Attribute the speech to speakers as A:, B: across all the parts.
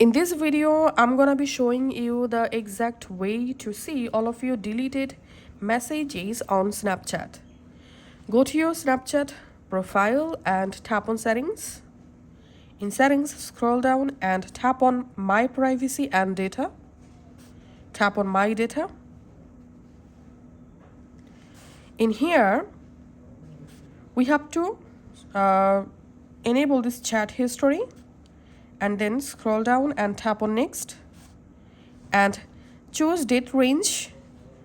A: In this video, I'm gonna be showing you the exact way to see all of your deleted messages on Snapchat. Go to your Snapchat profile and tap on settings. In settings, scroll down and tap on my privacy and data. Tap on my data. In here, we have to enable this chat history, and then scroll down and tap on next and choose date range.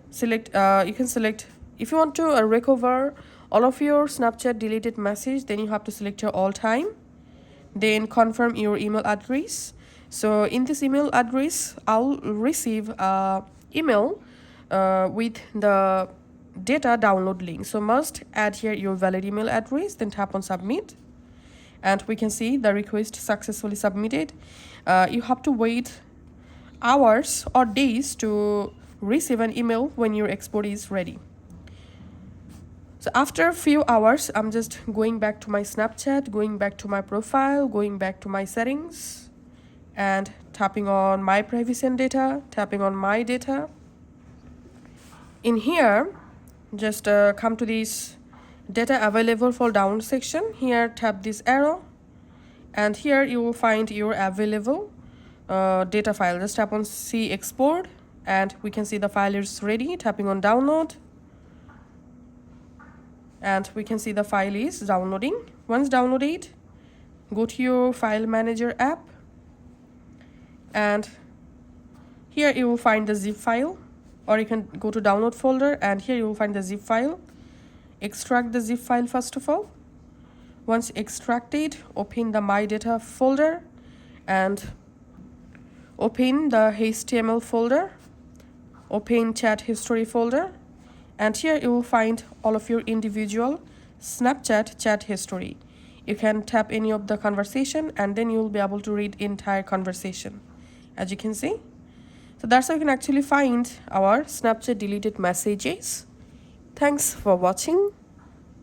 A: Select you can select if you want to recover all of your Snapchat deleted message, then you have to select your all time, then confirm your email address. So in this email address, I'll receive email with the data download link. So must add here your valid email address, then tap on submit, and we can see the request successfully submitted. You have to wait hours or days to receive an email when your export is ready. So after a few hours, I'm just going back to my Snapchat, going back to my profile, going back to my settings, and tapping on my privacy and data, tapping on my data. In here, just come to this data available for download section. Here tap this arrow, and here you will find your available data file. Just tap on see export, and we can see the file is ready. Tapping on download, and we can see the file is downloading. Once downloaded, go to your file manager app, and here you will find the zip file, or you can go to download folder, and here you will find the zip file. Extract the zip file first of all. Once extracted, open the my data folder and open the HTML folder, open chat history folder, and here you will find all of your individual Snapchat chat history. You can tap any of the conversation, and then you will be able to read entire conversation, as you can see. So that's how you can actually find our Snapchat deleted messages. Thanks for watching.